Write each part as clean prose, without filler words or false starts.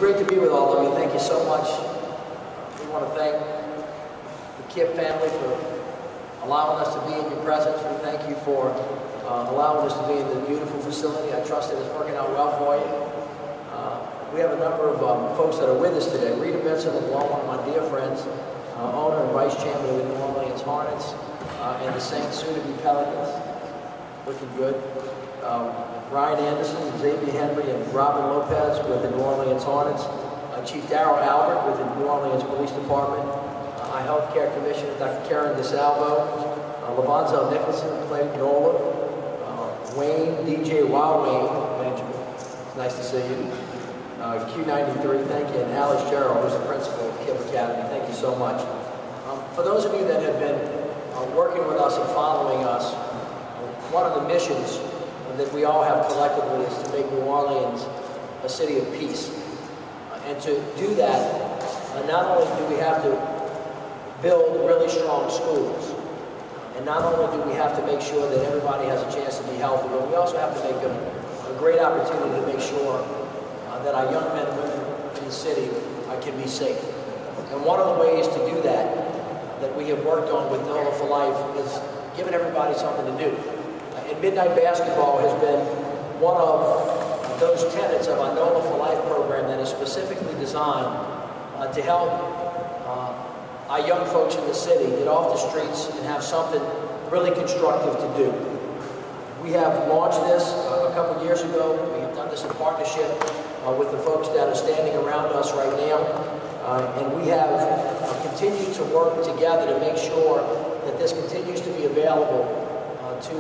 great to be with all of you. Thank you so much. We want to thank the Kip family for allowing us to be in your presence. We thank you for allowing us to be in the beautiful facility. I trust that it's working out well for you. We have a number of folks that are with us today. Rita Benson, one of my dear friends, owner and vice chairman of the New Orleans Hornets and the Saints, soon-to-be Pelicans. Looking good. Ryan Anderson, Xavier Henry, and Robin Lopez with the New Orleans Hornets. Chief Darrell Albert with the New Orleans Police Department. Our Healthcare Commissioner, Dr. Karen DeSalvo. Lavonzo Nicholson, PlayNola. Wayne, DJ Wow Wayne, Benjamin. It's nice to see you. Q93, thank you. And Alice Gerald, who's the principal of Kip Academy. Thank you so much. For those of you that have been working with us and following us, one of the missions that we all have collectively is to make New Orleans a city of peace. And to do that, not only do we have to build really strong schools, and not only do we have to make sure that everybody has a chance to be healthy, but we also have to make a great opportunity to make sure that our young men and women in the city can be safe. And one of the ways to do that we have worked on with NOLA for Life is giving everybody something to do. And Midnight Basketball has been one of those tenets of our NOLA for Life program that is specifically designed to help our young folks in the city get off the streets and have something really constructive to do. We have launched this a couple of years ago. We've done this in partnership with the folks that are standing around us right now. And we have continued to work together to make sure that this continues to be available to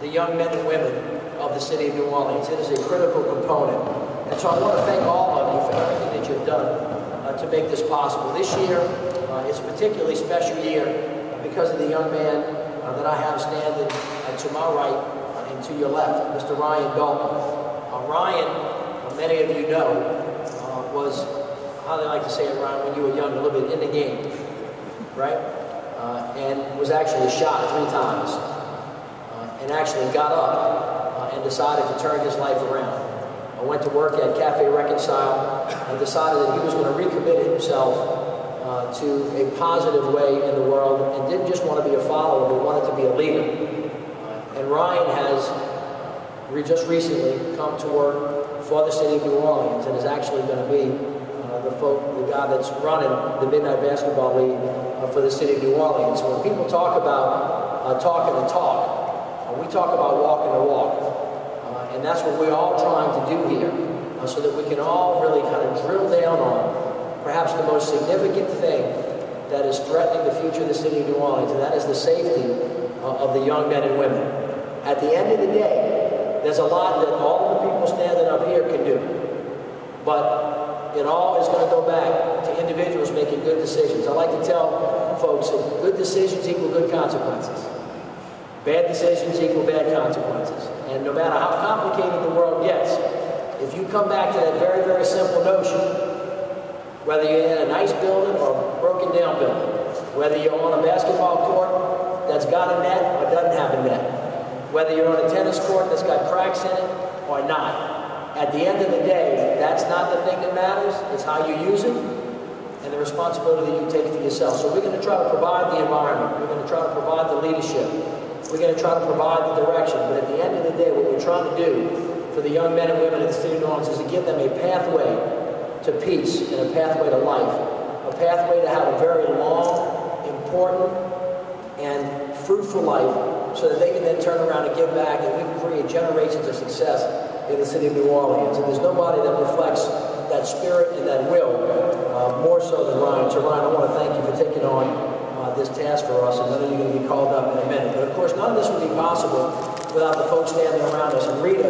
the young men and women of the city of New Orleans. It is a critical component. And so I want to thank all of you for everything that you've done to make this possible. This year is a particularly special year because of the young man that I have standing to my right and to your left, Mr. Ryan Dalton. Ryan, many of you know, was, how they like to say it, Ryan, when you were young, a little bit in the game, right? And was actually shot 3 times. And actually got up and decided to turn his life around. I went to work at Cafe Reconcile and decided that he was going to recommit himself to a positive way in the world and didn't just want to be a follower, but wanted to be a leader. And Ryan has just recently come to work for the city of New Orleans and is actually going to be the guy that's running the Midnight Basketball League for the city of New Orleans. So when people talk about talking the talk, we talk about walking the walk, and that's what we're all trying to do here, so that we can all really kind of drill down on perhaps the most significant thing that is threatening the future of the city of New Orleans, and that is the safety of the young men and women. At the end of the day, there's a lot that all of the people standing up here can do, but it all is going to go back to individuals making good decisions. I like to tell folks that good decisions equal good consequences. Bad decisions equal bad consequences. And no matter how complicated the world gets, if you come back to that very, very simple notion, whether you're in a nice building or a broken down building, whether you're on a basketball court that's got a net or doesn't have a net, whether you're on a tennis court that's got cracks in it or not, at the end of the day, that's not the thing that matters. It's how you use it and the responsibility you take for yourself. So we're going to try to provide the environment. We're going to try to provide the leadership. We're going to try to provide the direction, but at the end of the day, what we're trying to do for the young men and women in the city of New Orleans is to give them a pathway to peace and a pathway to life, a pathway to have a very long, important, and fruitful life so that they can then turn around and give back and we can create generations of success in the city of New Orleans. And there's nobody that reflects that spirit and that will more so than Ryan. So Ryan, I want to thank you for taking on this task for us, and none of you are going to be called up in a minute. But of course, none of this would be possible without the folks standing around us. And Rita,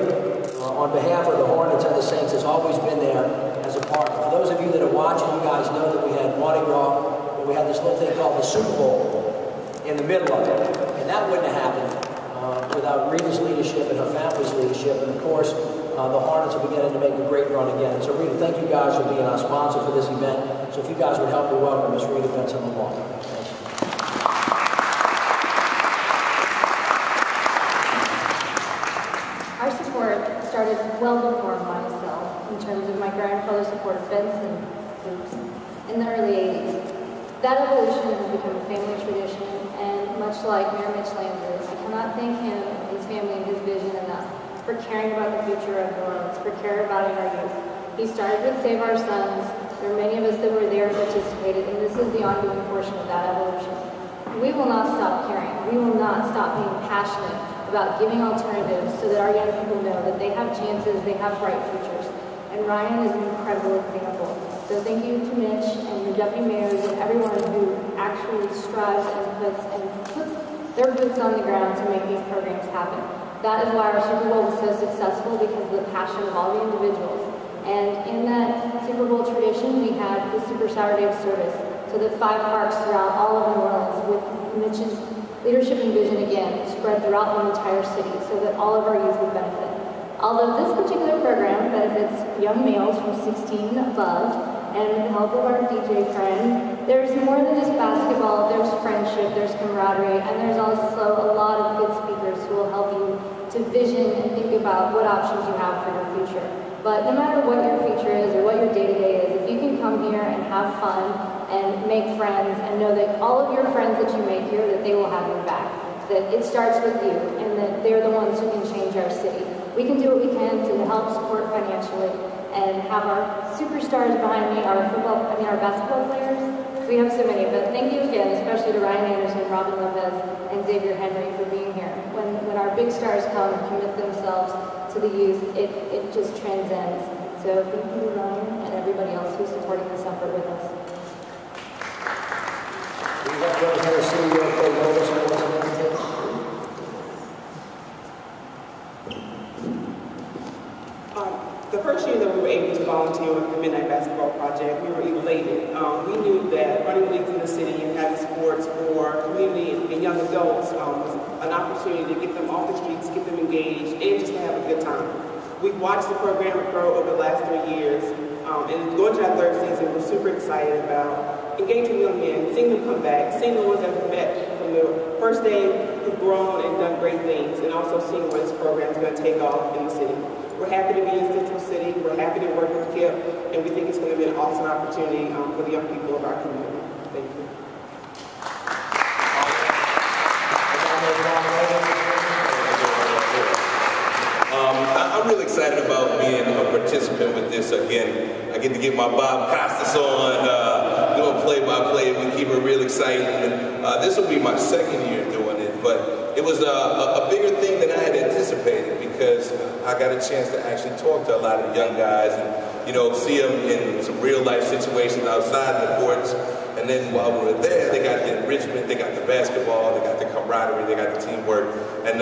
on behalf of the Hornets and the Saints, has always been there as a partner. For those of you that are watching, you guys know that we had Mardi Gras, but we had this little thing called the Super Bowl in the middle of it. And that wouldn't have happened without Rita's leadership and her family's leadership. And of course, the Hornets are beginning to make a great run again. And so Rita, thank you guys for being our sponsor for this event. So if you guys would help me welcome Ms. Rita Benson along. Our support started well before myself in terms of my my grandfather supported Benson groups in the early 80s. That evolution has become a family tradition, and much like Mayor Mitch Landrieu, I cannot thank him, his family, and his vision enough for caring about the future of New Orleans, for caring about our youth. He started with Save Our Sons. There are many of us that were there and participated, and this is the ongoing portion of that evolution. We will not stop caring. We will not stop being passionate about giving alternatives so that our young people know that they have chances, they have bright futures. And Ryan is an incredible example. So thank you to Mitch and your deputy mayors and everyone who actually strives and puts their boots on the ground to make these programs happen. That is why our Super Bowl was so successful, because of the passion of all the individuals. And in that Super Bowl tradition, we had the Super Saturday of Service, so that 5 parks throughout all of New Orleans, with Mitch's leadership and vision again, spread throughout the entire city, so that all of our youth would benefit. Although this particular program benefits young males from 16 above, and with the help of our DJ friend, there's more than just basketball, there's friendship, there's camaraderie, and there's also a lot of good speakers who will help you to vision and think about what options you have for your future. But no matter what your future is or what your day-to-day is, if you can come here and have fun and make friends and know that all of your friends that you make here, that they will have your back, that it starts with you and that they're the ones who can change our city. We can do what we can to help support financially and have our superstars behind me, our basketball players. We have so many, but thank you again, especially to Ryan Anderson, Robin Lopez, and Xavier Henry for being here. When our big stars come and commit themselves to the youth, it just transcends. So thank you to Ryan and everybody else who's supporting this effort with us. We have President CEO PlayNola supporting the The first year that we were able to volunteer with the Midnight Basketball Project, we were elated. We knew that running leagues in the city and having sports for community and young adults was an opportunity to get them off the streets, get them engaged, and just to have a good time. We've watched the program grow over the last 3 years, and going to our 3rd season, we're super excited about engaging young men, seeing them come back, seeing the ones that we met from the first day who've grown and done great things, and also seeing where this program is going to take off in the city. We're happy to be in Central City. We're happy to work with KIP, and we think it's going to be an awesome opportunity for the young people of our community. Thank you. I'm really excited about being a participant with this again. I get to get my Bob Costas on, doing play-by-play. We keep it real exciting. This will be my 2nd year doing it, but it was a bigger thing than I had anticipated, because I got a chance to actually talk to a lot of the young guys and, you know, see them in some real life situations outside the courts. And then while we were there, they got the enrichment, they got the basketball, they got the camaraderie, they got the teamwork. And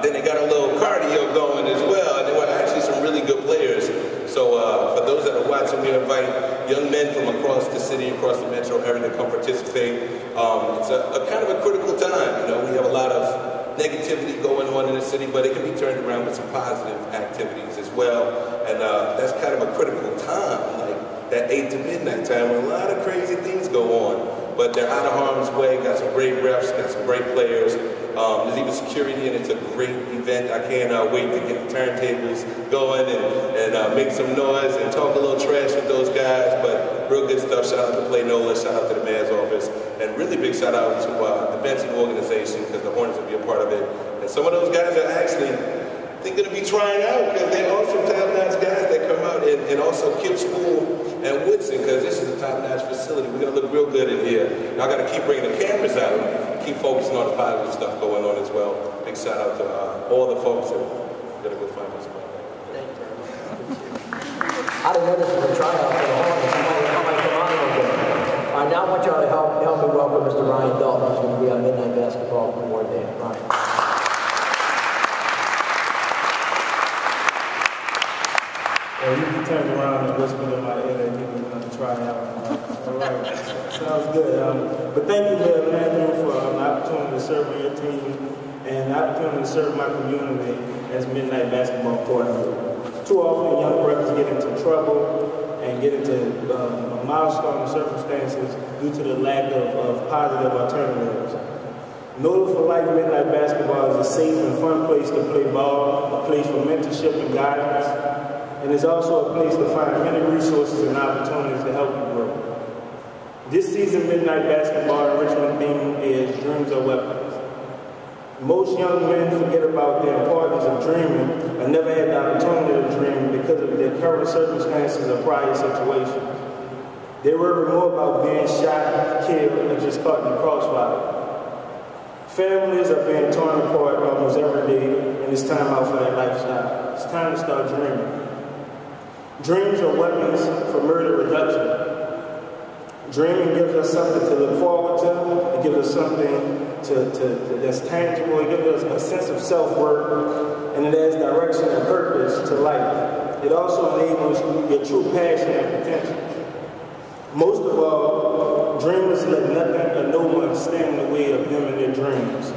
then they got a little cardio going as well. And there were actually some really good players. So for those that are watching, we invite young men from across the city, across the metro area to come participate. It's a kind of a critical time. You know, we have a lot of negativity going on in the city, but it can be turned around with some positive activities as well. And that's kind of a critical time, like that 8 to midnight time, where a lot of crazy things go on. But they're out of harm's way, got some great refs, got some great players. There's even security, and it's a great event. I can't wait to get the turntables going and make some noise and talk a little trash with those guys. But real good stuff. Shout out to PlayNola, shout out to the mayor's office, and really big shout out to the Benson organization, because the Hornets will be a part of it. And some of those guys are actually, they're going to be trying out, because they're also top-notch guys that come out, and also Kip School and Woodson, because this is a top-notch facility. We're going to look real good in here. Now I got to keep bringing the cameras out, keep focusing on the positive stuff going on as well. Big shout out to all the folks that are going to go find us. Thank you very much. I didn't know this was a tryout for the Hornets. I might come on a little bit. All right, now I want y'all to help me welcome Mr. Ryan Dalton, who's going to be our Midnight Basketball coordinator. Ryan. Well, you turned around and whispered in my ear that you were going to try out. All right, sounds good. But thank you, Mayor Landrieu, for the opportunity to serve on your team and the opportunity to serve my community as Midnight Basketball coordinator. Too often, young brothers get into trouble and get into milestone circumstances due to the lack of positive alternatives. NOLA for Life Midnight Basketball is a safe and fun place to play ball, a place for mentorship and guidance. and is also a place to find many resources and opportunities to help you grow. This season, Midnight Basketball in Richmond theme is Dreams Are Weapons. Most young men forget about the importance of dreaming and never had the opportunity to dream because of their current circumstances or prior situations. They worry more about being shot, killed, or just caught in the crossfire. Families are being torn apart almost every day, and it's time out for that lifestyle. It's time to start dreaming. Dreams are weapons for murder reduction. Dreaming gives us something to look forward to. It gives us something that's tangible. It gives us a sense of self-worth, and it adds direction and purpose to life. It also enables your true passion and potential. Most of all, dreamers let nothing or no one stand in the way of them and their dreams.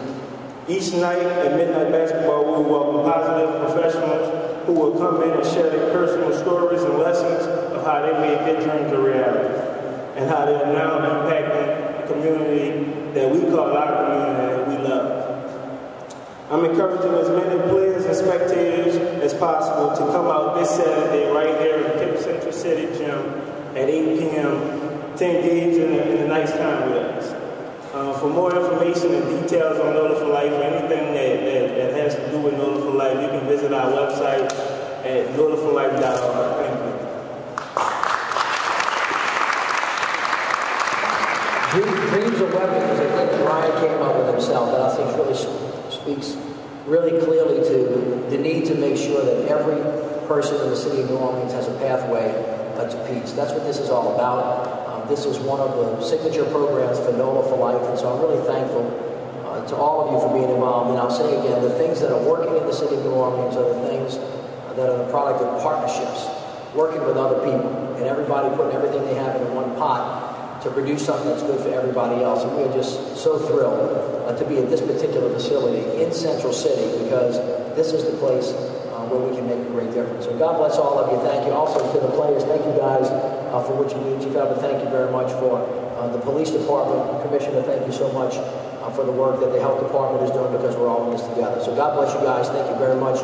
Each night at Midnight Basketball, we will welcome positive professionals who will come in and share their personal stories and lessons of how they made their dreams a reality, and how they are now impacting the community that we call our community and we love. I'm encouraging as many players and spectators as possible to come out this Saturday right here in Cape Central City Gym at 8 p.m. to engage in a nice time with us. For more information and details on NOLA for Life, or anything that has to do with NOLA for Life, you can visit our website at nolaforlife.org. Thank you. Dreams are weapons. I think Ryan came up with himself, and I think really speaks really clearly to the need to make sure that every person in the city of New Orleans has a pathway to peace. That's what this is all about. This is one of the signature programs for NOLA for Life, and so I'm really thankful to all of you for being involved. And I'll say again, the things that are working in the city of New Orleans are the things that are the product of partnerships, working with other people, and everybody putting everything they have in one pot to produce something that's good for everybody else. And we are just so thrilled to be at this particular facility in Central City, because this is the place where we can make a great difference. So God bless all of you. Thank you. Also to the players, thank you guys for what you do. Chief Albert, thank you very much for the police department. Commissioner, thank you so much for the work that the health department is doing, because we're all in this together. So God bless you guys. Thank you very much.